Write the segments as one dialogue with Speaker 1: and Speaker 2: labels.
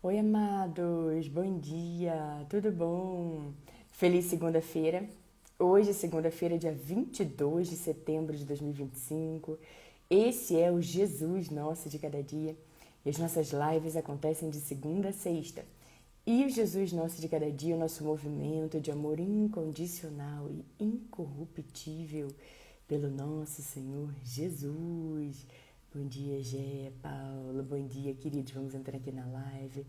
Speaker 1: Oi, amados, bom dia, tudo bom? Feliz segunda-feira. Hoje, segunda-feira, dia 22 de setembro de 2025. Esse é o Jesus Nosso de cada dia. E as nossas lives acontecem de segunda a sexta. E o Jesus Nosso de cada dia, o nosso movimento de amor incondicional e incorruptível pelo nosso Senhor Jesus. Bom dia, Gé, Paulo. Bom dia, queridos. Vamos entrar aqui na live.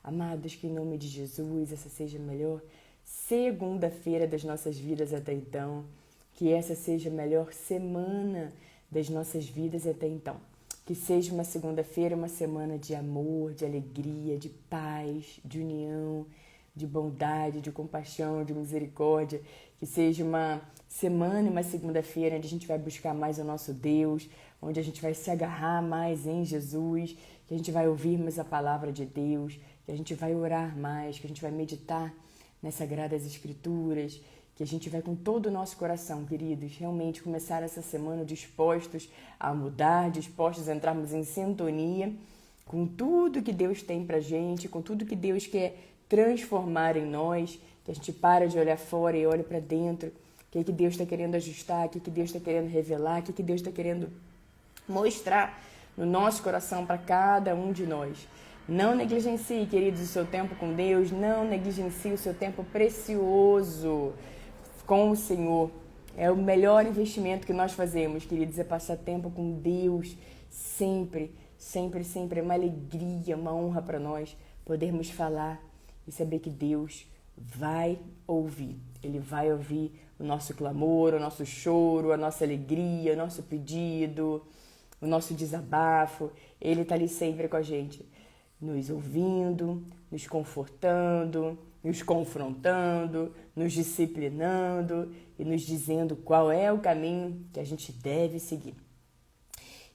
Speaker 1: Amados, que em nome de Jesus, essa seja a melhor segunda-feira das nossas vidas até então. Que essa seja a melhor semana das nossas vidas até então. Que seja uma segunda-feira, uma semana de amor, de alegria, de paz, de união, de bondade, de compaixão, de misericórdia. Que seja uma semana e uma segunda-feira onde a gente vai buscar mais o nosso Deus, onde a gente vai se agarrar mais em Jesus, que a gente vai ouvir mais a palavra de Deus, que a gente vai orar mais, que a gente vai meditar nas Sagradas Escrituras, que a gente vai com todo o nosso coração, queridos, realmente começar essa semana dispostos a mudar, dispostos a entrarmos em sintonia com tudo que Deus tem pra gente, com tudo que Deus quer transformar em nós, que a gente para de olhar fora e olhe para dentro, o que Deus está querendo ajustar, o que Deus está querendo revelar, o que Deus está querendo mostrar no nosso coração para cada um de nós. Não negligencie, queridos, o seu tempo com Deus, não negligencie o seu tempo precioso com o Senhor. É o melhor investimento que nós fazemos, queridos, é passar tempo com Deus sempre, sempre, sempre. É uma alegria, uma honra para nós podermos falar e saber que Deus vai ouvir. Ele vai ouvir o nosso clamor, o nosso choro, a nossa alegria, o nosso pedido, o nosso desabafo. Ele está ali sempre com a gente, nos ouvindo, nos confortando, nos confrontando, nos disciplinando e nos dizendo qual é o caminho que a gente deve seguir.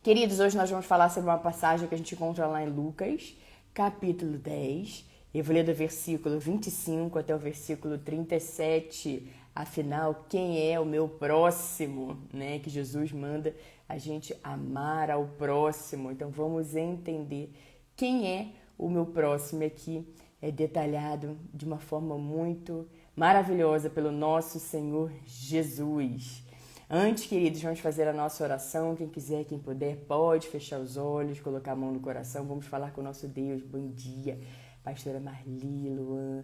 Speaker 1: Queridos, hoje nós vamos falar sobre uma passagem que a gente encontra lá em Lucas, capítulo 10. Eu vou ler do versículo 25 até o versículo 37. Afinal, quem é o meu próximo? Né? Que Jesus manda a gente amar ao próximo. Então vamos entender quem é o meu próximo. Aqui é detalhado de uma forma muito maravilhosa pelo nosso Senhor Jesus. Antes, queridos, vamos fazer a nossa oração. Quem quiser, quem puder, pode fechar os olhos, colocar a mão no coração. Vamos falar com o nosso Deus. Bom dia, pastora Marli, Luan,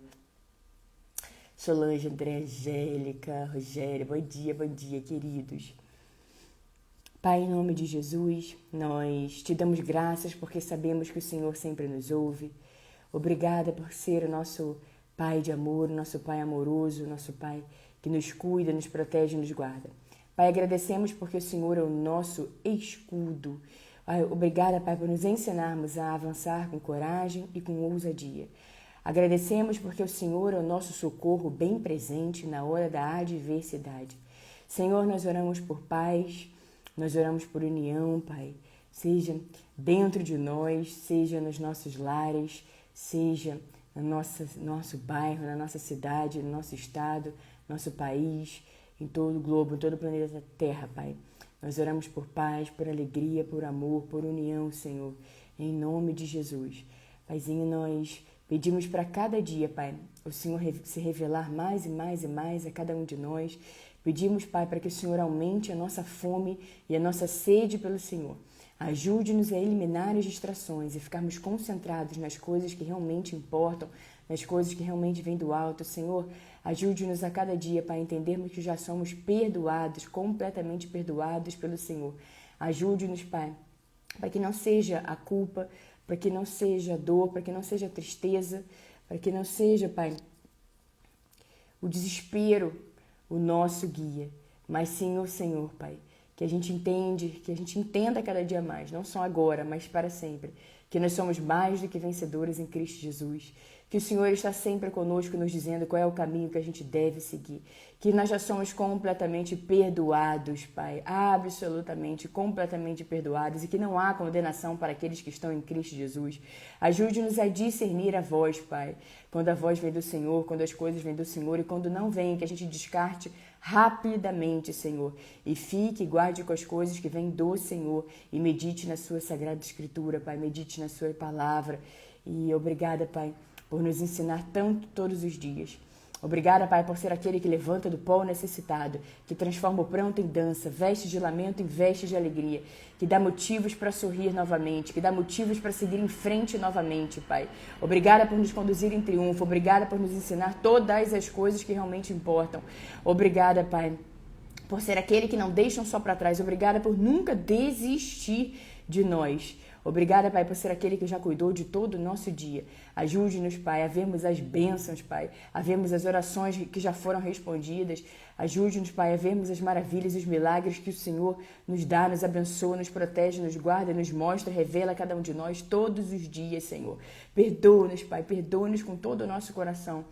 Speaker 1: Solange, André, Angélica, Rogério. Bom dia, queridos. Pai, em nome de Jesus, nós te damos graças porque sabemos que o Senhor sempre nos ouve. Obrigada por ser o nosso Pai de amor, o nosso Pai amoroso, o nosso Pai que nos cuida, nos protege e nos guarda. Pai, agradecemos porque o Senhor é o nosso escudo. Obrigada, Pai, por nos ensinarmos a avançar com coragem e com ousadia. Agradecemos porque o Senhor é o nosso socorro bem presente na hora da adversidade. Senhor, nós oramos por paz, nós oramos por união, Pai, seja dentro de nós, seja nos nossos lares, seja no nosso bairro, na nossa cidade, no nosso estado, nosso país, em todo o globo, em todo o planeta Terra, Pai. Nós oramos por paz, por alegria, por amor, por união, Senhor, em nome de Jesus. Paizinho, nós pedimos para cada dia, Pai, o Senhor se revelar mais e mais e mais a cada um de nós. Pedimos, Pai, para que o Senhor aumente a nossa fome e a nossa sede pelo Senhor. Ajude-nos a eliminar as distrações e ficarmos concentrados nas coisas que realmente importam, nas coisas que realmente vêm do alto. Senhor, ajude-nos a cada dia para entendermos que já somos perdoados, completamente perdoados pelo Senhor. Ajude-nos, Pai, para que não seja a culpa, para que não seja a dor, para que não seja a tristeza, para que não seja, Pai, o desespero o nosso guia, mas sim o Senhor, Pai. Que a gente entenda cada dia mais, não só agora, mas para sempre, que nós somos mais do que vencedores em Cristo Jesus, que o Senhor está sempre conosco nos dizendo qual é o caminho que a gente deve seguir, que nós já somos completamente perdoados, Pai, absolutamente, completamente perdoados e que não há condenação para aqueles que estão em Cristo Jesus. Ajude-nos a discernir a voz, Pai, quando a voz vem do Senhor, quando as coisas vêm do Senhor e quando não vem, que a gente descarte rapidamente, Senhor. E fique e guarde com as coisas que vêm do Senhor e medite na sua Sagrada Escritura, Pai. Medite na sua palavra. E obrigada, Pai, por nos ensinar tanto todos os dias. Obrigada, Pai, por ser aquele que levanta do pó o necessitado, que transforma o pranto em dança, vestes de lamento em vestes de alegria, que dá motivos para sorrir novamente, que dá motivos para seguir em frente novamente, Pai. Obrigada por nos conduzir em triunfo, obrigada por nos ensinar todas as coisas que realmente importam. Obrigada, Pai, por ser aquele que não deixa um só para trás. Obrigada por nunca desistir de nós. Obrigada, Pai, por ser aquele que já cuidou de todo o nosso dia. Ajude-nos, Pai, a vermos as bênçãos, Pai, a vermos as orações que já foram respondidas. Ajude-nos, Pai, a vermos as maravilhas e os milagres que o Senhor nos dá, nos abençoa, nos protege, nos guarda, nos mostra, revela a cada um de nós todos os dias, Senhor. Perdoa-nos, Pai, perdoa-nos com todo o nosso coração.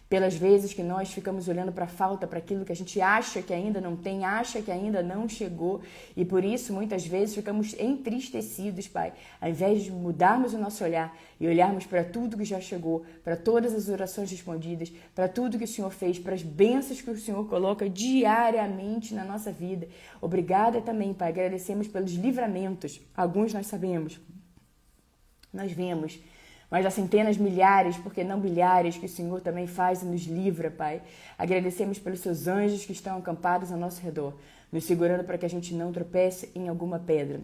Speaker 1: Pelas vezes que nós ficamos olhando para a falta, para aquilo que a gente acha que ainda não tem, acha que ainda não chegou. E por isso, muitas vezes, ficamos entristecidos, Pai. Ao invés de mudarmos o nosso olhar e olharmos para tudo que já chegou, para todas as orações respondidas, para tudo que o Senhor fez, para as bênçãos que o Senhor coloca diariamente na nossa vida. Obrigada também, Pai. Agradecemos pelos livramentos. Alguns nós sabemos, nós vemos, mas há centenas, milhares, porque não bilhares, que o Senhor também faz e nos livra, Pai. Agradecemos pelos seus anjos que estão acampados ao nosso redor, nos segurando para que a gente não tropece em alguma pedra.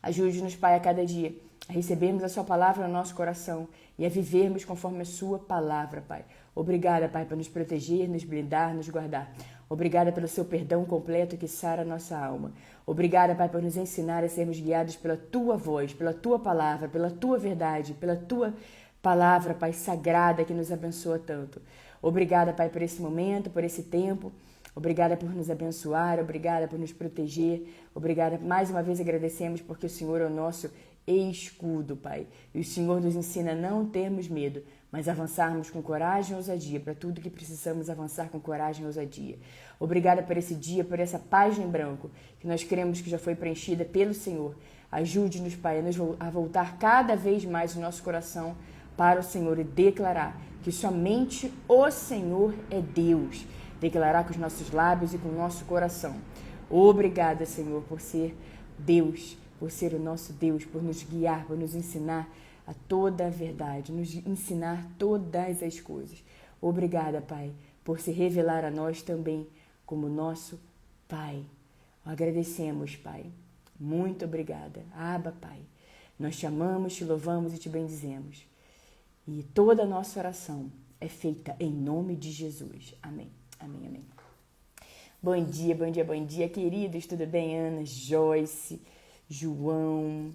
Speaker 1: Ajude-nos, Pai, a cada dia a recebermos a sua palavra no nosso coração e a vivermos conforme a sua palavra, Pai. Obrigada, Pai, por nos proteger, nos blindar, nos guardar. Obrigada pelo seu perdão completo que sara a nossa alma. Obrigada, Pai, por nos ensinar a sermos guiados pela tua voz, pela tua palavra, pela tua verdade, pela tua palavra, Pai, sagrada que nos abençoa tanto. Obrigada, Pai, por esse momento, por esse tempo. Obrigada por nos abençoar, obrigada por nos proteger. Obrigada, mais uma vez agradecemos porque o Senhor é o nosso escudo, Pai. E o Senhor nos ensina a não termos medo, mas avançarmos com coragem e ousadia para tudo que precisamos avançar com coragem e ousadia. Obrigada por esse dia, por essa página em branco, que nós cremos que já foi preenchida pelo Senhor. Ajude-nos, Pai, a voltar cada vez mais o nosso coração para o Senhor e declarar que somente o Senhor é Deus. Declarar com os nossos lábios e com o nosso coração. Obrigada, Senhor, por ser Deus, por ser o nosso Deus, por nos guiar, por nos ensinar a toda a verdade, nos ensinar todas as coisas. Obrigada, Pai, por se revelar a nós também como nosso Pai. Agradecemos, Pai. Muito obrigada. Abba, Pai. Nós te amamos, te louvamos e te bendizemos. E toda a nossa oração é feita em nome de Jesus. Amém. Amém, amém. Bom dia, bom dia, bom dia, queridos. Tudo bem? Ana, Joyce, João.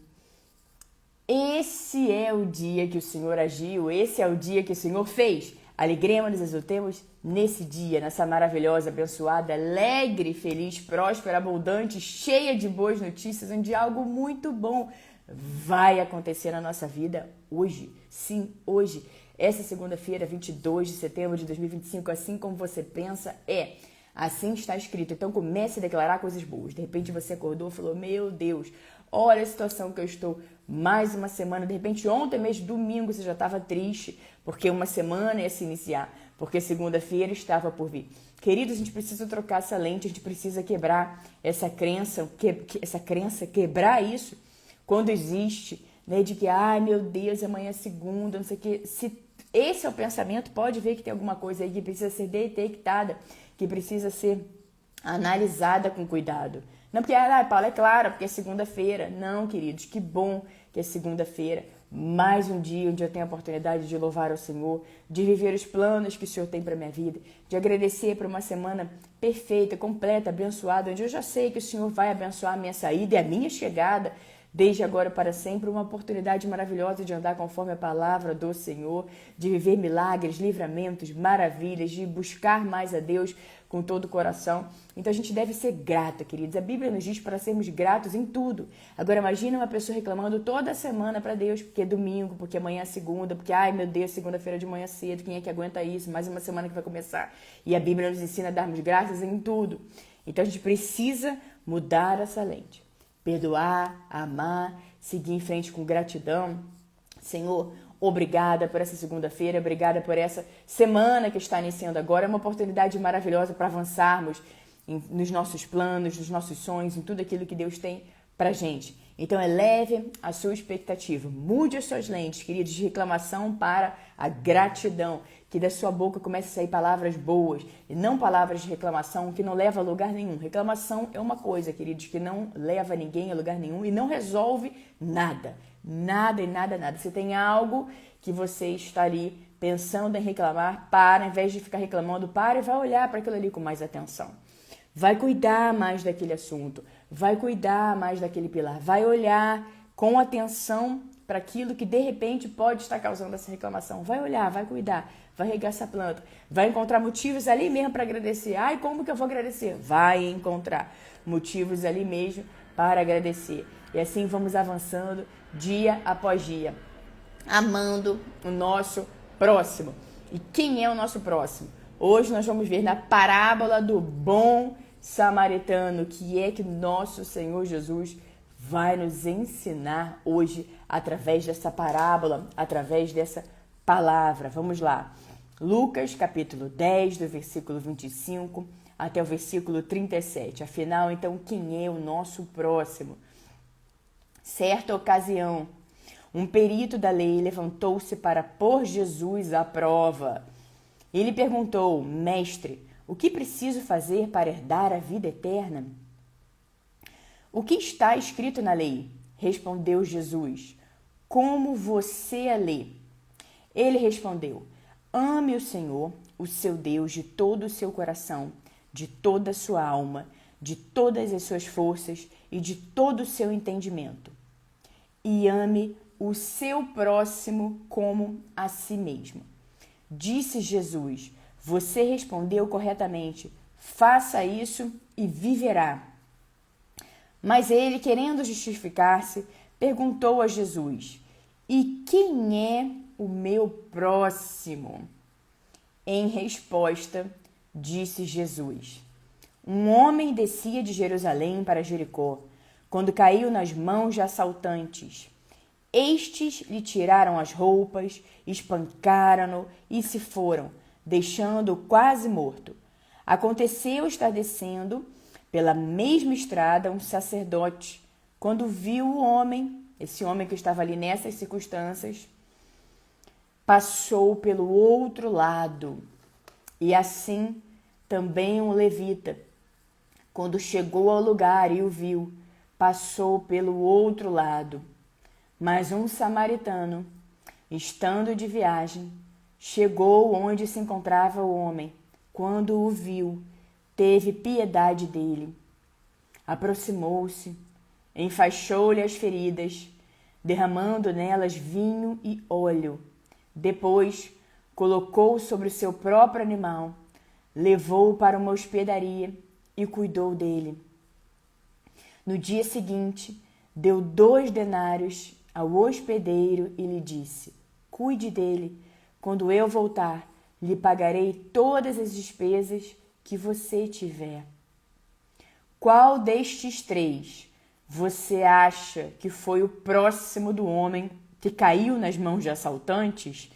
Speaker 1: Esse é o dia que o Senhor agiu, esse é o dia que o Senhor fez. Alegremos-nos, exultemos nesse dia, nessa maravilhosa, abençoada, alegre, feliz, próspera, abundante, cheia de boas notícias, onde algo muito bom vai acontecer na nossa vida hoje. Sim, hoje. Essa segunda-feira, 22 de setembro de 2025, assim como você pensa, é. Assim está escrito. Então comece a declarar coisas boas. De repente você acordou e falou, meu Deus, olha a situação que eu estou. Mais uma semana. De repente ontem mesmo, domingo, você já estava triste, porque uma semana ia se iniciar, porque segunda-feira estava por vir. Queridos, a gente precisa trocar essa lente, a gente precisa quebrar essa crença, quebrar isso quando existe, né, de que, ai meu Deus, amanhã é segunda, não sei o que. Se esse é o pensamento, pode ver que tem alguma coisa aí que precisa ser detectada, que precisa ser analisada com cuidado. Não porque, Paula, é claro, porque é segunda-feira. Não, queridos, que bom que é segunda-feira. Mais um dia onde eu tenho a oportunidade de louvar ao Senhor, de viver os planos que o Senhor tem para a minha vida, de agradecer por uma semana perfeita, completa, abençoada, onde eu já sei que o Senhor vai abençoar a minha saída e a minha chegada, desde agora para sempre, uma oportunidade maravilhosa de andar conforme a palavra do Senhor, de viver milagres, livramentos, maravilhas, de buscar mais a Deus com todo o coração. Então a gente deve ser grata, queridos. A Bíblia nos diz para sermos gratos em tudo. Agora imagina uma pessoa reclamando toda semana para Deus, porque é domingo, porque amanhã é segunda, porque, ai meu Deus, segunda-feira de manhã cedo, quem é que aguenta isso? Mais uma semana que vai começar. E a Bíblia nos ensina a darmos graças em tudo. Então a gente precisa mudar essa lente. Perdoar, amar, seguir em frente com gratidão, Senhor, obrigada por essa segunda-feira, obrigada por essa semana que está iniciando agora. É uma oportunidade maravilhosa para avançarmos nos nossos planos, nos nossos sonhos, em tudo aquilo que Deus tem para a gente. Então, eleve a sua expectativa, mude as suas lentes, queridos, de reclamação para a gratidão. Que da sua boca comece a sair palavras boas e não palavras de reclamação que não leva a lugar nenhum. Reclamação é uma coisa, queridos, que não leva ninguém a lugar nenhum e não resolve nada. Nada e nada, nada. Se tem algo que você está ali pensando em reclamar, para, ao invés de ficar reclamando, para e vai olhar para aquilo ali com mais atenção. Vai cuidar mais daquele assunto, vai cuidar mais daquele pilar, vai olhar com atenção para aquilo que de repente pode estar causando essa reclamação. Vai olhar, vai cuidar, vai regar essa planta, vai encontrar motivos ali mesmo para agradecer. Ai, como que eu vou agradecer? Vai encontrar motivos ali mesmo para agradecer. E assim vamos avançando dia após dia, amando o nosso próximo. E quem é o nosso próximo? Hoje nós vamos ver na parábola do bom samaritano, que é que nosso Senhor Jesus vai nos ensinar hoje através dessa parábola, através dessa palavra. Vamos lá. Lucas, capítulo 10, do versículo 25 até o versículo 37. Afinal, então, quem é o nosso próximo? Certa ocasião, um perito da lei levantou-se para pôr Jesus à prova. Ele perguntou: Mestre, o que preciso fazer para herdar a vida eterna? O que está escrito na lei? Respondeu Jesus. Como você a lê? Ele respondeu: Ame o Senhor, o seu Deus, de todo o seu coração, de toda a sua alma, de todas as suas forças e de todo o seu entendimento. E ame o seu próximo como a si mesmo. Disse Jesus: Você respondeu corretamente. Faça isso e viverá. Mas ele, querendo justificar-se, perguntou a Jesus: E quem é o meu próximo? Em resposta, disse Jesus: Um homem descia de Jerusalém para Jericó, quando caiu nas mãos de assaltantes. Estes lhe tiraram as roupas, espancaram-no e se foram, deixando-o quase morto. Aconteceu estar descendo pela mesma estrada um sacerdote, quando viu o homem, esse homem que estava ali nessas circunstâncias, passou pelo outro lado. E assim também um levita, quando chegou ao lugar e o viu, passou pelo outro lado. Mas um samaritano, estando de viagem, chegou onde se encontrava o homem. Quando o viu, teve piedade dele. Aproximou-se, enfaixou-lhe as feridas, derramando nelas vinho e óleo. Depois, colocou-o sobre o seu próprio animal, levou-o para uma hospedaria e cuidou dele. No dia seguinte, deu 2 denários ao hospedeiro e lhe disse: Cuide dele. Quando eu voltar, lhe pagarei todas as despesas que você tiver. Qual destes 3 você acha que foi o próximo do homem que caiu nas mãos de assaltantes?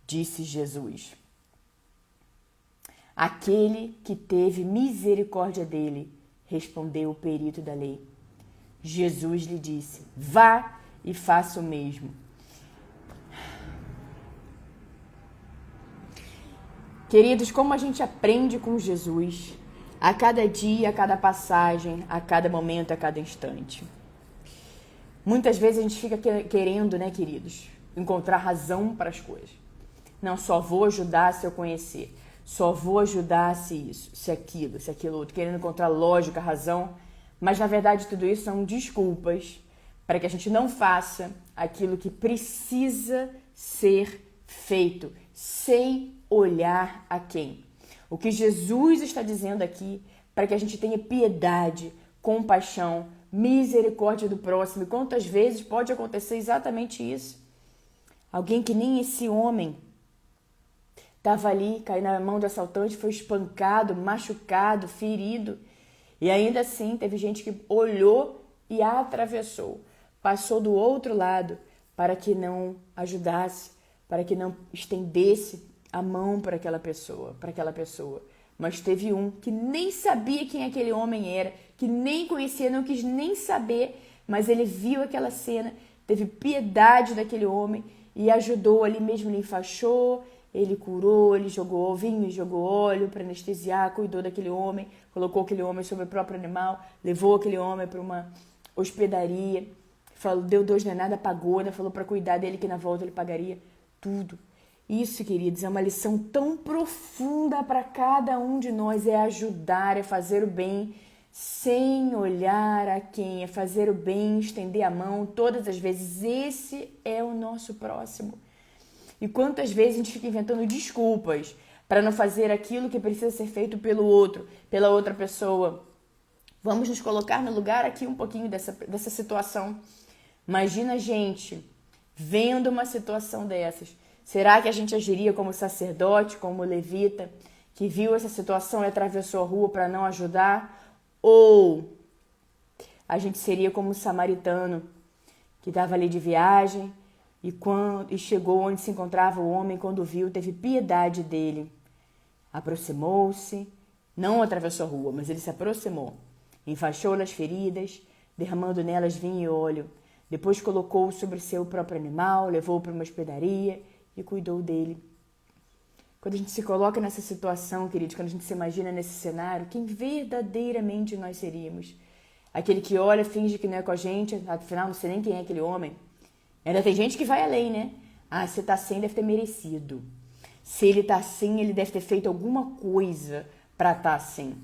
Speaker 1: Disse Jesus. Aquele que teve misericórdia dele, respondeu o perito da lei. Jesus lhe disse: Vá e faça o mesmo. Queridos, como a gente aprende com Jesus a cada dia, a cada passagem, a cada momento, a cada instante. Muitas vezes a gente fica querendo, né, queridos, encontrar razão para as coisas. Não, só vou ajudar se eu conhecer. Só vou ajudar se isso, se aquilo outro. Querendo encontrar lógica, razão. Mas, na verdade, tudo isso são desculpas para que a gente não faça aquilo que precisa ser feito, sem olhar a quem. O que Jesus está dizendo aqui, para que a gente tenha piedade, compaixão, misericórdia do próximo. E quantas vezes pode acontecer exatamente isso? Alguém que nem esse homem estava ali, caiu na mão do assaltante, foi espancado, machucado, ferido. E ainda assim teve gente que olhou e atravessou. Passou do outro lado para que não ajudasse, para que não estendesse a mão para aquela pessoa. Mas teve um que nem sabia quem aquele homem era, que nem conhecia, não quis nem saber, mas ele viu aquela cena, teve piedade daquele homem e ajudou ali mesmo, ele enfaixou, ele curou, ele jogou vinho, jogou óleo para anestesiar, cuidou daquele homem, colocou aquele homem sobre o próprio animal, levou aquele homem para uma hospedaria, falou, deu 2 denários, pagou, né? Falou para cuidar dele que na volta ele pagaria tudo. Isso, queridos, é uma lição tão profunda para cada um de nós, é ajudar, é fazer o bem sem olhar a quem, é fazer o bem, estender a mão todas as vezes. Esse é o nosso próximo. E quantas vezes a gente fica inventando desculpas para não fazer aquilo que precisa ser feito pelo outro, pela outra pessoa. Vamos nos colocar no lugar aqui um pouquinho dessa situação. Imagina a gente vendo uma situação dessas. Será que a gente agiria como sacerdote, como levita, que viu essa situação e atravessou a rua para não ajudar? Ou a gente seria como o samaritano, que estava ali de viagem e chegou onde se encontrava o homem, quando viu, teve piedade dele. Aproximou-se, não atravessou a rua, mas ele se aproximou, enfaixou-lhe as feridas, derramando nelas vinho e óleo. Depois colocou-o sobre seu próprio animal, levou-o para uma hospedaria e cuidou dele. Quando a gente se coloca nessa situação, queridos, quando a gente se imagina nesse cenário, quem verdadeiramente nós seríamos? Aquele que olha, finge que não é com a gente, afinal não sei nem quem é aquele homem. Ainda tem gente que vai além, né? Ah, se tá assim, deve ter merecido. Se ele tá assim, ele deve ter feito alguma coisa para estar assim.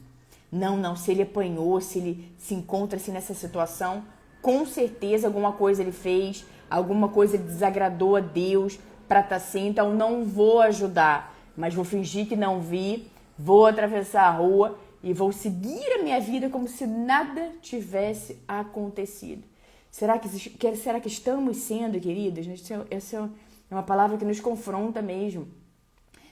Speaker 1: Não, se ele apanhou, se ele se encontra assim nessa situação, com certeza alguma coisa ele fez, alguma coisa ele desagradou a Deus para estar assim, então não vou ajudar, mas vou fingir que não vi, vou atravessar a rua e vou seguir a minha vida como se nada tivesse acontecido. Será que estamos sendo, queridas? Essa é uma palavra que nos confronta mesmo.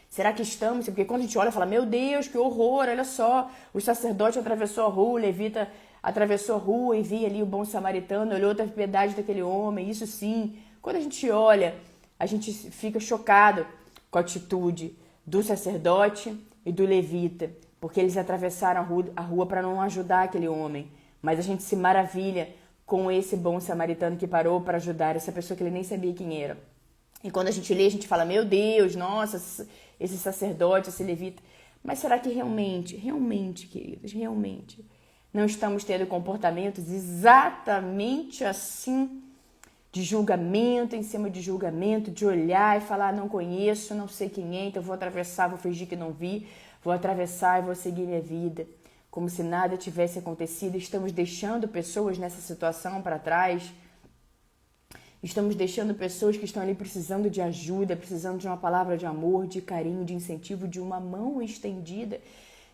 Speaker 1: Será que estamos? Porque quando a gente olha e fala, meu Deus, que horror, olha só, o sacerdote atravessou a rua, o levita atravessou a rua e via ali o bom samaritano, olhou a piedade daquele homem, isso sim. Quando a gente olha, a gente fica chocado com a atitude do sacerdote e do levita, porque eles atravessaram a rua para não ajudar aquele homem. Mas a gente se maravilha com esse bom samaritano que parou para ajudar essa pessoa que ele nem sabia quem era. E quando a gente lê, a gente fala, meu Deus, nossa, esse sacerdote, esse levita. Mas será que realmente, queridos, realmente não estamos tendo comportamentos exatamente assim, de julgamento, em cima de julgamento, de olhar e falar, não conheço, não sei quem é, então vou atravessar, vou fingir que não vi, vou atravessar e vou seguir minha vida, como se nada tivesse acontecido. Estamos deixando pessoas nessa situação para trás, estamos deixando pessoas que estão ali precisando de ajuda, precisando de uma palavra de amor, de carinho, de incentivo, de uma mão estendida,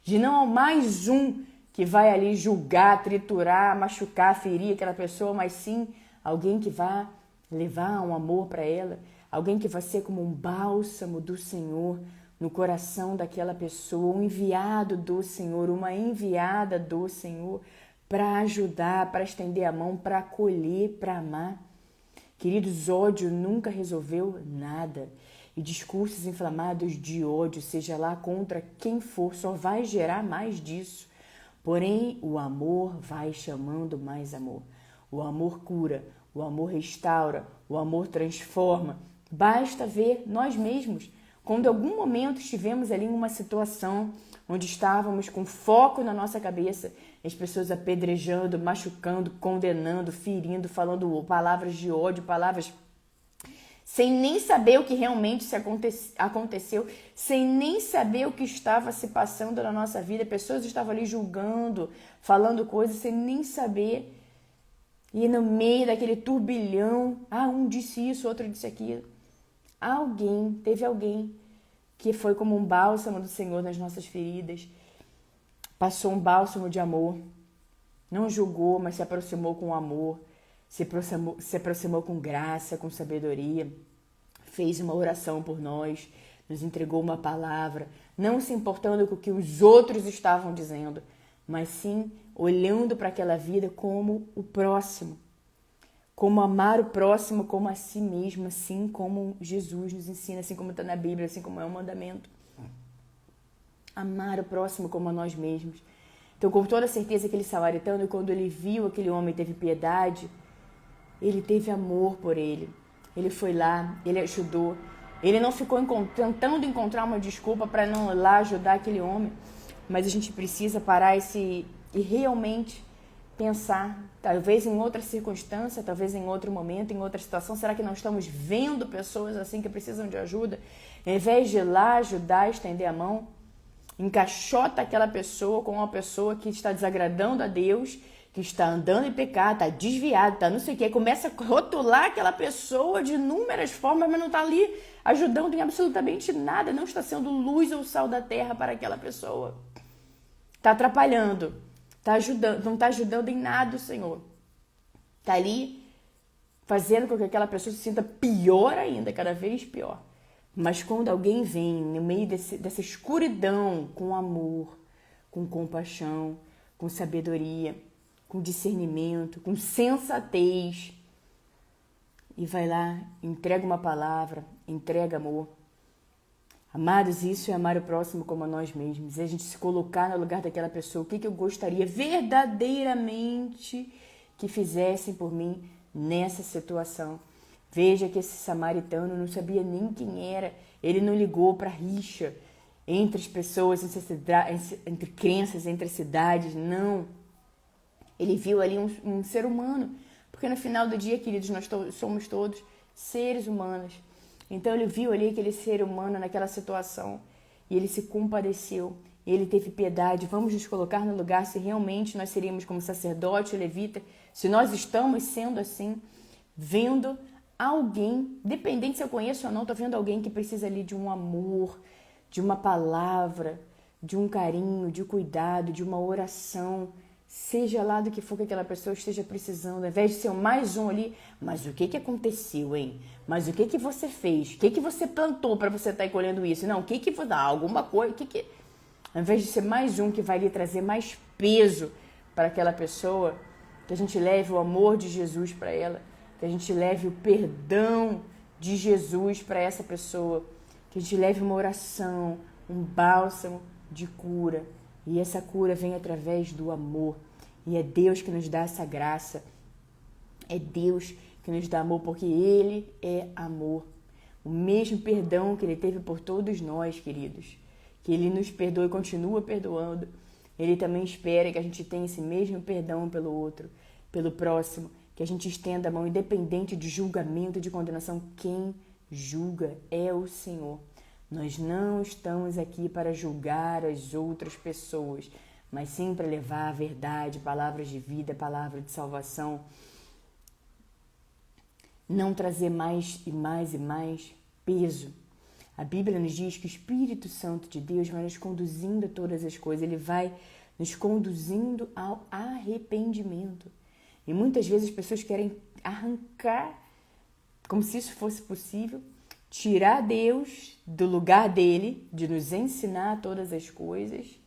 Speaker 1: de não mais um que vai ali julgar, triturar, machucar, ferir aquela pessoa, mas sim alguém que vai levar um amor para ela, alguém que vai ser como um bálsamo do Senhor no coração daquela pessoa, um enviado do Senhor, uma enviada do Senhor para ajudar, para estender a mão, para acolher, para amar. Queridos, ódio nunca resolveu nada. E discursos inflamados de ódio, seja lá contra quem for, só vai gerar mais disso. Porém, o amor vai chamando mais amor. O amor cura, o amor restaura, o amor transforma. Basta ver nós mesmos. Quando em algum momento estivemos ali em uma situação onde estávamos com foco na nossa cabeça, as pessoas apedrejando, machucando, condenando, ferindo, falando palavras de ódio, palavras sem nem saber o que realmente aconteceu, sem nem saber o que estava se passando na nossa vida. Pessoas estavam ali julgando, falando coisas sem nem saber. E no meio daquele turbilhão, um disse isso, outro disse aquilo. Teve alguém que foi como um bálsamo do Senhor nas nossas feridas. Passou um bálsamo de amor. Não julgou, mas se aproximou com amor. Se aproximou com graça, com sabedoria. Fez uma oração por nós. Nos entregou uma palavra. Não se importando com o que os outros estavam dizendo, mas sim olhando para aquela vida como o próximo. como amar o próximo como a si mesmo, assim como Jesus nos ensina, assim como está na Bíblia, assim como é um mandamento. Amar o próximo como a nós mesmos. Então, com toda certeza, aquele samaritano, quando ele viu aquele homem, teve piedade, ele teve amor por ele. Ele foi lá, ele ajudou. Ele não ficou tentando encontrar uma desculpa para não ir lá ajudar aquele homem. Mas a gente precisa parar e realmente pensar, talvez em outra circunstância, talvez em outro momento, em outra situação. Será que não estamos vendo pessoas assim que precisam de ajuda? Ao invés de ir lá ajudar, estender a mão, encaixota aquela pessoa com uma pessoa que está desagradando a Deus, que está andando em pecado, está desviado, está não sei o que, começa a rotular aquela pessoa de inúmeras formas, mas não está ali ajudando em absolutamente nada, não está sendo luz ou sal da terra para aquela pessoa. Está atrapalhando, tá ajudando, não está ajudando em nada o Senhor. Está ali fazendo com que aquela pessoa se sinta pior ainda, cada vez pior. Mas quando alguém vem no meio dessa escuridão com amor, com compaixão, com sabedoria, com discernimento, com sensatez, e vai lá, entrega uma palavra, entrega amor. Amados, isso é amar o próximo como a nós mesmos. É a gente se colocar no lugar daquela pessoa. O que eu gostaria verdadeiramente que fizessem por mim nessa situação? Veja que esse samaritano não sabia nem quem era. Ele não ligou para a rixa entre as pessoas, entre crenças, entre as cidades. Não. Ele viu ali um ser humano. Porque no final do dia, queridos, nós somos todos seres humanos. Então ele viu ali aquele ser humano naquela situação e ele se compadeceu, ele teve piedade. Vamos nos colocar no lugar se realmente nós seríamos como sacerdote, levita, se nós estamos sendo assim, vendo alguém, dependente se eu conheço ou não, estou vendo alguém que precisa ali de um amor, de uma palavra, de um carinho, de cuidado, de uma oração, seja lá do que for que aquela pessoa esteja precisando, ao invés de ser mais um ali, mas o que aconteceu, hein? Mas o que você fez? O que você plantou para você estar colhendo isso? Não, o que foi dar alguma coisa? Ao invés de ser mais um que vai lhe trazer mais peso para aquela pessoa, que a gente leve o amor de Jesus para ela, que a gente leve o perdão de Jesus para essa pessoa, que a gente leve uma oração, um bálsamo de cura. E essa cura vem através do amor. E é Deus que nos dá essa graça. É Deus que nos dá amor, porque Ele é amor. O mesmo perdão que Ele teve por todos nós, queridos. Que Ele nos perdoa e continua perdoando. Ele também espera que a gente tenha esse mesmo perdão pelo outro, pelo próximo. Que a gente estenda a mão independente de julgamento e de condenação. Quem julga é o Senhor. Nós não estamos aqui para julgar as outras pessoas, mas sim para levar a verdade, palavras de vida, palavra de salvação. Não trazer mais e mais e mais peso. A Bíblia nos diz que o Espírito Santo de Deus vai nos conduzindo a todas as coisas. Ele vai nos conduzindo ao arrependimento. E muitas vezes as pessoas querem arrancar, como se isso fosse possível, tirar Deus do lugar dele, de nos ensinar todas as coisas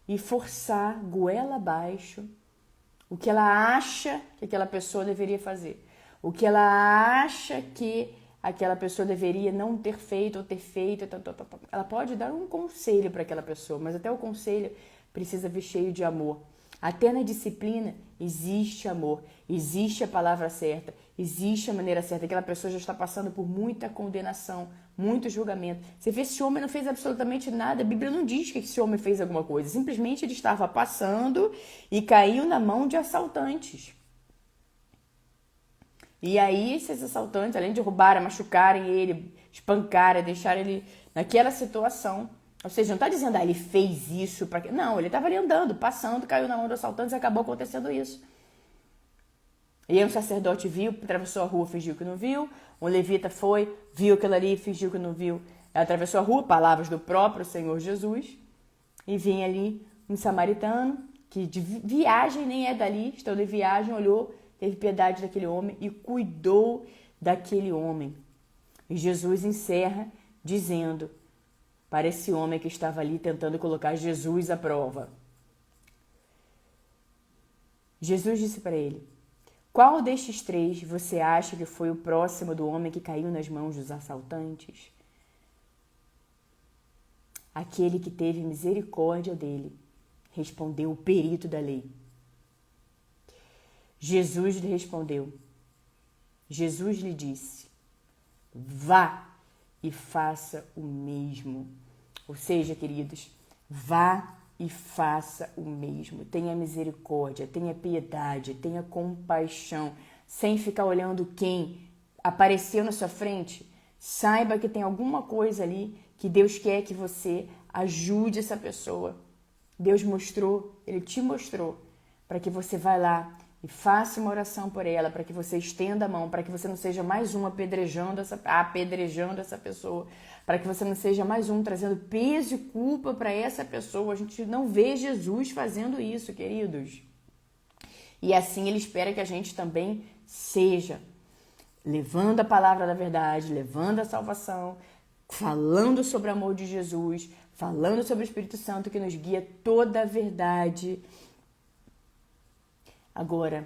Speaker 1: e forçar goela abaixo o que ela acha que aquela pessoa deveria fazer. O que ela acha que aquela pessoa deveria não ter feito ou ter feito. Ela pode dar um conselho para aquela pessoa, mas até o conselho precisa vir cheio de amor. Até na disciplina existe amor, existe a palavra certa, existe a maneira certa. Aquela pessoa já está passando por muita condenação, muito julgamento. Você vê, esse homem não fez absolutamente nada. A Bíblia não diz que esse homem fez alguma coisa. Simplesmente ele estava passando e caiu na mão de assaltantes. E aí esses assaltantes, além de roubarem, machucarem ele, espancarem, deixarem ele naquela situação... Ou seja, não está dizendo, ele fez isso para... Não, ele estava ali andando, passando, caiu na mão dos assaltantes e acabou acontecendo isso. E aí um sacerdote viu, atravessou a rua, fingiu que não viu. Um levita foi, viu aquilo ali, fingiu que não viu. Atravessou a rua, palavras do próprio Senhor Jesus. E vinha ali um samaritano, que de viagem nem é dali, estando de viagem, olhou, teve piedade daquele homem e cuidou daquele homem. E Jesus encerra dizendo... para esse homem que estava ali tentando colocar Jesus à prova. Jesus disse para ele, Qual destes três você acha que foi o próximo do homem que caiu nas mãos dos assaltantes? Aquele que teve misericórdia dele, respondeu o perito da lei. Jesus lhe respondeu. Jesus lhe disse: vá e faça o mesmo. Ou seja, queridos, vá e faça o mesmo. Tenha misericórdia, tenha piedade, tenha compaixão, sem ficar olhando quem apareceu na sua frente. Saiba que tem alguma coisa ali que Deus quer que você ajude essa pessoa. Deus mostrou, Ele te mostrou, para que você vá lá e faça uma oração por ela, para que você estenda a mão, para que você não seja mais um apedrejando essa pessoa, para que você não seja mais um trazendo peso e culpa para essa pessoa. A gente não vê Jesus fazendo isso, queridos. E assim Ele espera que a gente também seja, levando a palavra da verdade, levando a salvação, falando sobre o amor de Jesus, falando sobre o Espírito Santo que nos guia toda a verdade. Agora,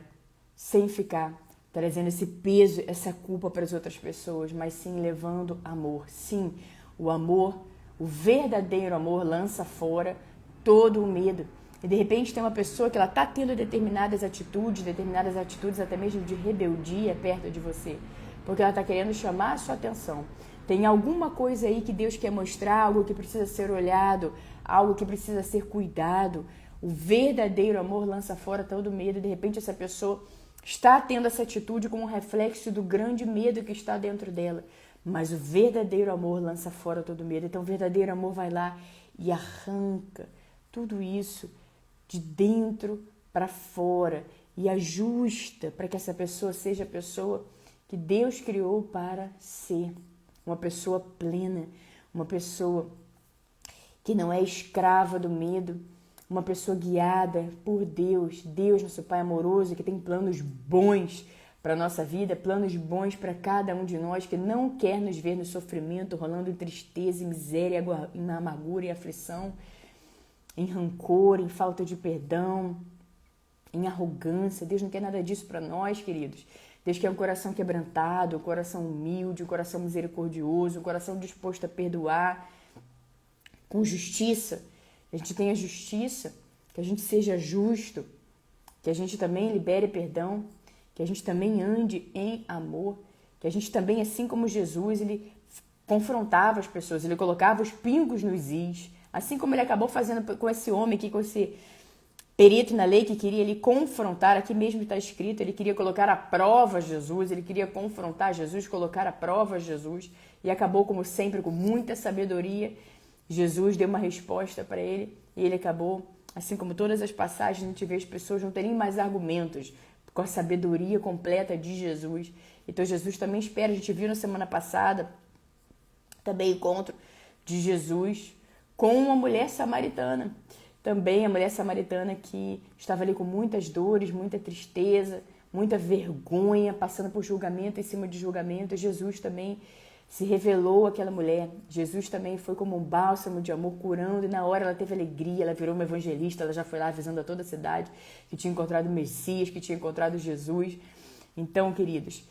Speaker 1: sem ficar trazendo esse peso, essa culpa para as outras pessoas, mas sim levando amor. Sim, o amor, o verdadeiro amor lança fora todo o medo. E de repente tem uma pessoa que ela está tendo determinadas atitudes até mesmo de rebeldia perto de você, porque ela está querendo chamar a sua atenção. Tem alguma coisa aí que Deus quer mostrar, algo que precisa ser olhado, algo que precisa ser cuidado. O verdadeiro amor lança fora todo medo e de repente essa pessoa está tendo essa atitude como um reflexo do grande medo que está dentro dela. Mas o verdadeiro amor lança fora todo medo. Então o verdadeiro amor vai lá e arranca tudo isso de dentro para fora e ajusta para que essa pessoa seja a pessoa que Deus criou para ser. Uma pessoa plena, uma pessoa que não é escrava do medo, uma pessoa guiada por Deus, Deus, nosso Pai amoroso, que tem planos bons para a nossa vida, planos bons para cada um de nós, que não quer nos ver no sofrimento, rolando em tristeza, em miséria, em amargura e aflição, em rancor, em falta de perdão, em arrogância. Deus não quer nada disso para nós, queridos. Deus quer um coração quebrantado, um coração humilde, um coração misericordioso, um coração disposto a perdoar, com justiça. Que a gente tenha justiça, que a gente seja justo, que a gente também libere perdão, que a gente também ande em amor, que a gente também, assim como Jesus, ele confrontava as pessoas, ele colocava os pingos nos is, assim como ele acabou fazendo com esse homem aqui, com esse perito na lei que queria ele confrontar, aqui mesmo está escrito, ele queria colocar à prova Jesus, ele queria confrontar Jesus, colocar à prova Jesus, e acabou, como sempre, com muita sabedoria. Jesus deu uma resposta para ele e ele acabou, assim como todas as passagens, a gente vê as pessoas não terem mais argumentos com a sabedoria completa de Jesus. Então Jesus também espera, a gente viu na semana passada também o encontro de Jesus com uma mulher samaritana. Também a mulher samaritana que estava ali com muitas dores, muita tristeza, muita vergonha, passando por julgamento em cima de julgamento. Jesus também se revelou àquela mulher. Jesus também foi como um bálsamo de amor, curando, e na hora ela teve alegria, ela virou uma evangelista, ela já foi lá avisando a toda a cidade que tinha encontrado o Messias, que tinha encontrado Jesus. Então, queridos,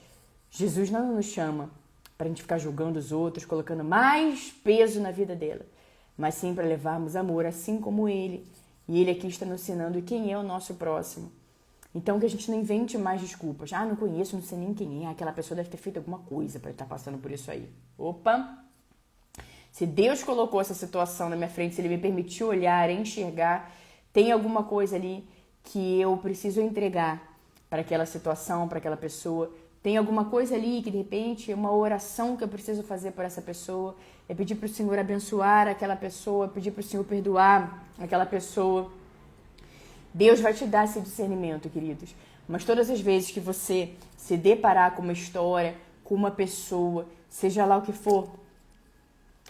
Speaker 1: Jesus não nos chama para a gente ficar julgando os outros, colocando mais peso na vida dela, mas sim para levarmos amor, assim como Ele. E Ele aqui está nos ensinando quem é o nosso próximo. Então, que a gente não invente mais desculpas. Ah, não conheço, não sei nem quem é. Aquela pessoa deve ter feito alguma coisa para estar passando por isso aí. Opa! Se Deus colocou essa situação na minha frente, se Ele me permitiu olhar, enxergar, tem alguma coisa ali que eu preciso entregar para aquela situação, para aquela pessoa. Tem alguma coisa ali que, de repente, é uma oração que eu preciso fazer por essa pessoa. É pedir para o Senhor abençoar aquela pessoa, pedir para o Senhor perdoar aquela pessoa. Deus vai te dar esse discernimento, queridos. Mas todas as vezes que você se deparar com uma história, com uma pessoa, seja lá o que for,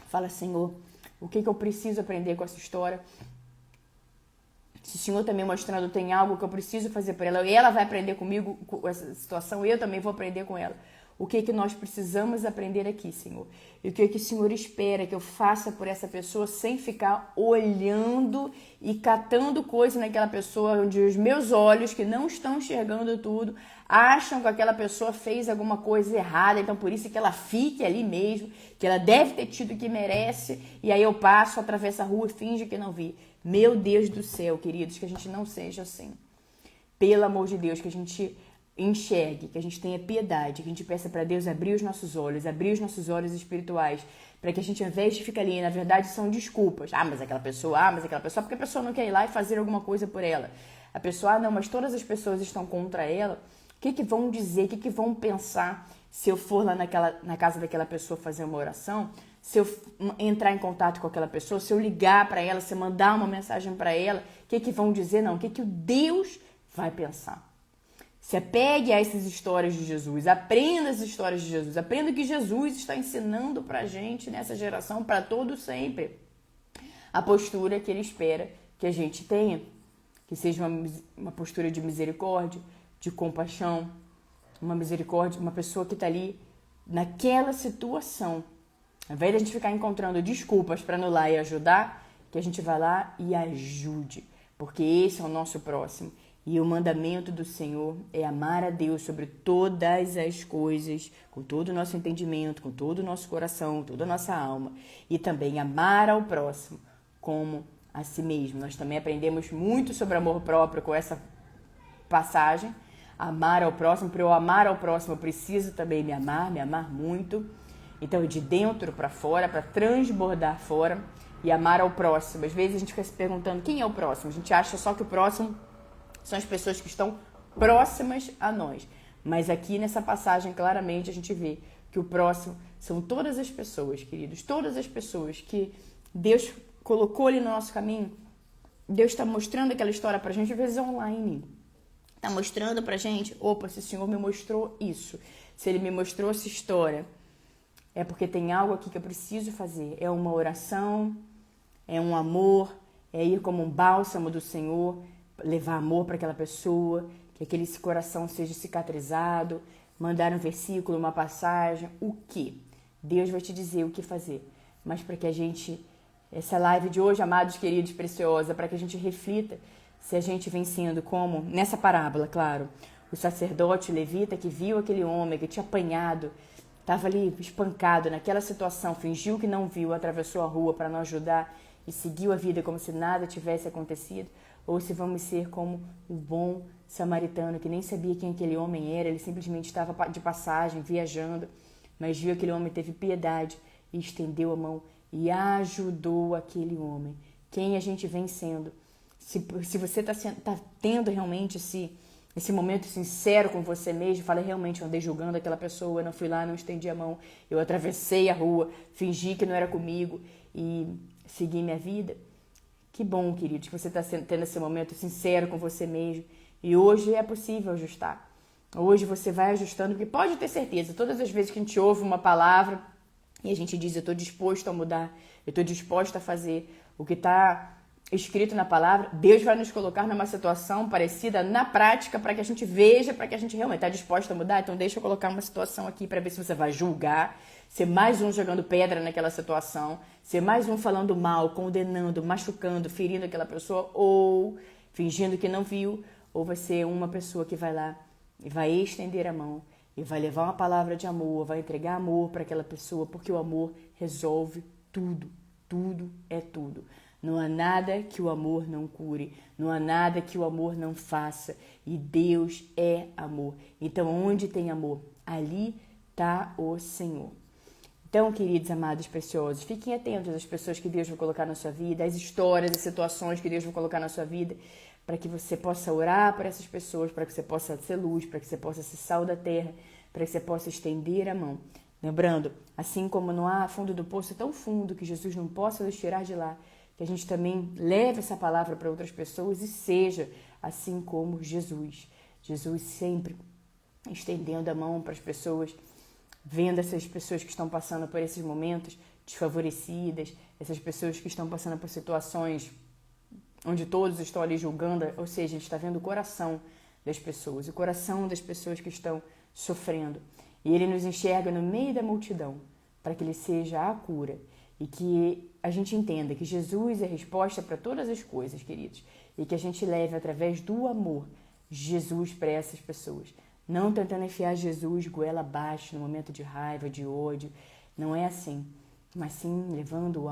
Speaker 1: fala, Senhor, o que eu preciso aprender com essa história? Se o Senhor está me mostrando, tem algo que eu preciso fazer por ela, e ela vai aprender comigo com essa situação, eu também vou aprender com ela. o que nós precisamos aprender aqui, Senhor. E o que o Senhor espera que eu faça por essa pessoa sem ficar olhando e catando coisa naquela pessoa, onde os meus olhos, que não estão enxergando tudo, acham que aquela pessoa fez alguma coisa errada, então por isso que ela fique ali mesmo, que ela deve ter tido o que merece, e aí eu passo, atravesso a rua e finge que não vi. Meu Deus do céu, queridos, que a gente não seja assim. Pelo amor de Deus, que a gente enxergue, que a gente tenha piedade, que a gente peça para Deus abrir os nossos olhos espirituais, para que a gente, ao invés de ficar ali, na verdade são desculpas. Mas aquela pessoa, porque a pessoa não quer ir lá e fazer alguma coisa por ela. A pessoa, não, mas todas as pessoas estão contra ela. O que vão dizer, o que vão pensar se eu for lá na casa daquela pessoa fazer uma oração, se eu entrar em contato com aquela pessoa, se eu ligar para ela, se eu mandar uma mensagem para ela, o que vão dizer? Não, o que o Deus vai pensar? Se apegue a essas histórias de Jesus, aprenda as histórias de Jesus, aprenda o que Jesus está ensinando pra gente nessa geração, para todo sempre. A postura que ele espera que a gente tenha, que seja uma postura de misericórdia, de compaixão, uma misericórdia, uma pessoa que está ali naquela situação. Ao invés de a gente ficar encontrando desculpas para anular e ajudar, que a gente vá lá e ajude, porque esse é o nosso próximo. E o mandamento do Senhor é amar a Deus sobre todas as coisas, com todo o nosso entendimento, com todo o nosso coração, toda a nossa alma. E também amar ao próximo como a si mesmo. Nós também aprendemos muito sobre amor próprio com essa passagem. Amar ao próximo, para eu amar ao próximo, eu preciso também me amar muito. Então, de dentro para fora, para transbordar fora e amar ao próximo. Às vezes a gente fica se perguntando quem é o próximo. A gente acha só que o próximo são as pessoas que estão próximas a nós. Mas aqui nessa passagem, claramente, a gente vê que o próximo são todas as pessoas, queridos. Todas as pessoas que Deus colocou ali no nosso caminho. Deus está mostrando aquela história pra gente, às vezes online. Está mostrando pra gente, se o Senhor me mostrou isso, se Ele me mostrou essa história, é porque tem algo aqui que eu preciso fazer. É uma oração, é um amor, é ir como um bálsamo do Senhor, levar amor para aquela pessoa, que aquele coração seja cicatrizado, mandar um versículo, uma passagem, o que? Deus vai te dizer o que fazer. Mas para que a gente, essa live de hoje, amados, queridos, preciosa, para que a gente reflita se a gente vem sendo como, nessa parábola, claro, o sacerdote, o levita que viu aquele homem que tinha apanhado, estava ali espancado naquela situação, fingiu que não viu, atravessou a rua para não ajudar e seguiu a vida como se nada tivesse acontecido. Ou se vamos ser como o bom samaritano, que nem sabia quem aquele homem era, ele simplesmente estava de passagem, viajando, mas viu aquele homem, teve piedade e estendeu a mão e ajudou aquele homem. Quem a gente vem sendo? Se você está tendo realmente esse momento sincero com você mesmo, fala, realmente eu andei julgando aquela pessoa, eu não fui lá, não estendi a mão, eu atravessei a rua, fingi que não era comigo e segui minha vida. Que bom, queridos, que você está tendo esse momento sincero com você mesmo. E hoje é possível ajustar. Hoje você vai ajustando, porque pode ter certeza, todas as vezes que a gente ouve uma palavra e a gente diz, eu estou disposto a mudar, eu estou disposto a fazer o que está escrito na palavra, Deus vai nos colocar numa situação parecida na prática para que a gente veja, para que a gente realmente está disposto a mudar. Então deixa eu colocar uma situação aqui para ver se você vai julgar, ser mais um jogando pedra naquela situação, ser mais um falando mal, condenando, machucando, ferindo aquela pessoa, ou fingindo que não viu, ou vai ser uma pessoa que vai lá e vai estender a mão e vai levar uma palavra de amor, vai entregar amor para aquela pessoa, porque o amor resolve tudo, tudo é tudo. Não há nada que o amor não cure, não há nada que o amor não faça, e Deus é amor. Então, onde tem amor, ali está o Senhor. Então, queridos, amados, preciosos, fiquem atentos às pessoas que Deus vai colocar na sua vida, às histórias, às situações que Deus vai colocar na sua vida, para que você possa orar por essas pessoas, para que você possa ser luz, para que você possa ser sal da terra, para que você possa estender a mão. Lembrando, assim como não há fundo do poço tão fundo que Jesus não possa nos tirar de lá, que a gente também leve essa palavra para outras pessoas e seja assim como Jesus. Jesus sempre estendendo a mão para as pessoas, vendo essas pessoas que estão passando por esses momentos desfavorecidas, essas pessoas que estão passando por situações onde todos estão ali julgando, ou seja, ele está vendo o coração das pessoas que estão sofrendo. E Ele nos enxerga no meio da multidão para que Ele seja a cura e que a gente entenda que Jesus é a resposta para todas as coisas, queridos, e que a gente leve através do amor Jesus para essas pessoas. Não tentando enfiar Jesus goela abaixo no momento de raiva, de ódio. Não é assim, mas sim levando o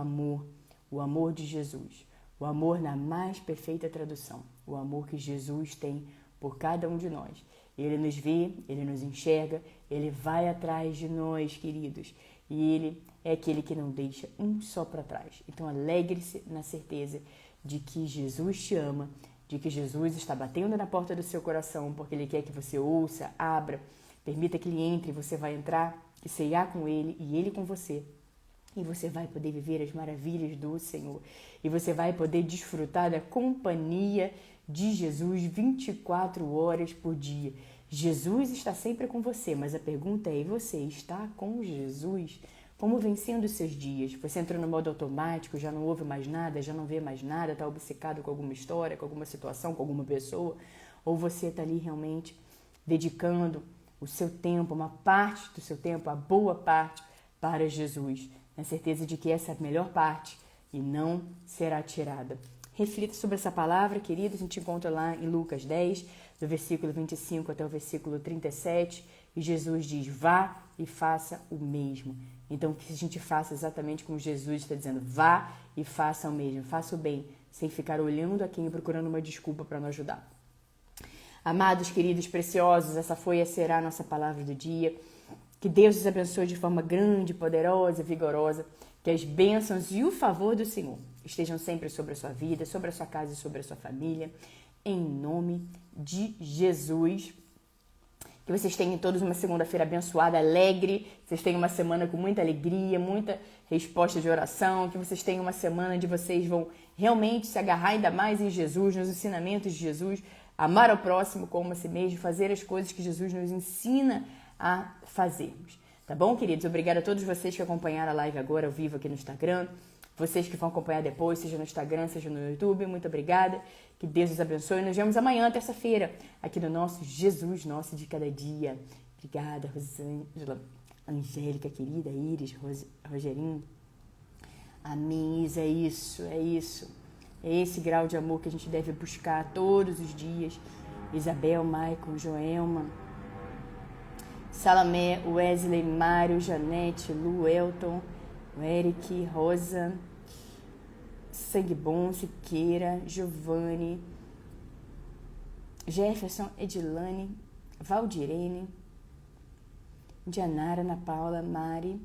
Speaker 1: amor de Jesus. O amor na mais perfeita tradução. O amor que Jesus tem por cada um de nós. Ele nos vê, Ele nos enxerga, Ele vai atrás de nós, queridos. E Ele é aquele que não deixa um só para trás. Então alegre-se na certeza de que Jesus te ama, de que Jesus está batendo na porta do seu coração, porque Ele quer que você ouça, abra, permita que Ele entre, você vai entrar e ceiar com Ele e Ele com você. E você vai poder viver as maravilhas do Senhor. E você vai poder desfrutar da companhia de Jesus 24 horas por dia. Jesus está sempre com você, mas a pergunta é, e você está com Jesus? Como vem sendo os seus dias? Você entrou no modo automático, já não ouve mais nada, já não vê mais nada, está obcecado com alguma história, com alguma situação, com alguma pessoa? Ou você está ali realmente dedicando o seu tempo, uma parte do seu tempo, a boa parte, para Jesus, na certeza de que essa é a melhor parte e não será tirada. Reflita sobre essa palavra, querido. A gente encontra lá em Lucas 10, do versículo 25 até o versículo 37, e Jesus diz, vá e faça o mesmo. Então, que a gente faça exatamente como Jesus está dizendo, vá e faça o mesmo, faça o bem, sem ficar olhando a quem e procurando uma desculpa para não ajudar. Amados, queridos, preciosos, essa foi e será a nossa palavra do dia. Que Deus os abençoe de forma grande, poderosa, vigorosa. Que as bênçãos e o favor do Senhor estejam sempre sobre a sua vida, sobre a sua casa e sobre a sua família. Em nome de Jesus. Que vocês tenham todos uma segunda-feira abençoada, alegre. Que vocês tenham uma semana com muita alegria, muita resposta de oração. Que vocês tenham uma semana onde vocês vão realmente se agarrar ainda mais em Jesus, nos ensinamentos de Jesus. Amar ao próximo como a si mesmo, fazer as coisas que Jesus nos ensina a fazermos. Tá bom, queridos? Obrigada a todos vocês que acompanharam a live agora ao vivo aqui no Instagram. Vocês que vão acompanhar depois, seja no Instagram, seja no YouTube. Muito obrigada. Que Deus os abençoe. Nos vemos amanhã, terça-feira, aqui no nosso Jesus Nosso de Cada Dia. Obrigada, Rosângela, Angélica, querida, Iris, Rogerinho. Amém, Isa, é isso, é isso. É esse grau de amor que a gente deve buscar todos os dias. Isabel, Maicon, Joelma, Salamé, Wesley, Mário, Janete, Lu, Elton, Eric, Rosa, Sangue Bom, Siqueira, Giovanni, Jefferson, Edilane, Valdirene, Dianara, Ana Paula, Mari,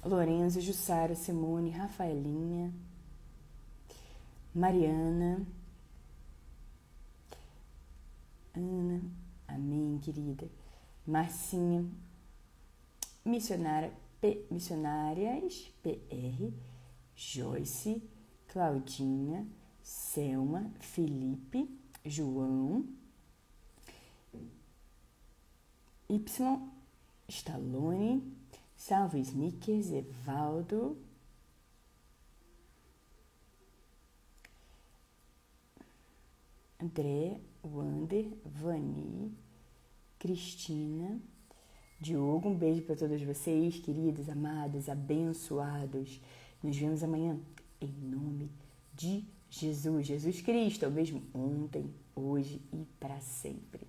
Speaker 1: Lorenzo, Jussara, Simone, Rafaelinha, Mariana, Ana, amém, querida, Marcinha, Missionárias PR, Joyce, Claudinha, Selma, Felipe, João, Y, Stallone, Salve Snickers, Evaldo, André, Wander, Vani, Cristina, Diogo, um beijo para todos vocês, queridos, amados, abençoados. Nos vemos amanhã, em nome de Jesus. Jesus Cristo é o mesmo ontem, hoje e para sempre.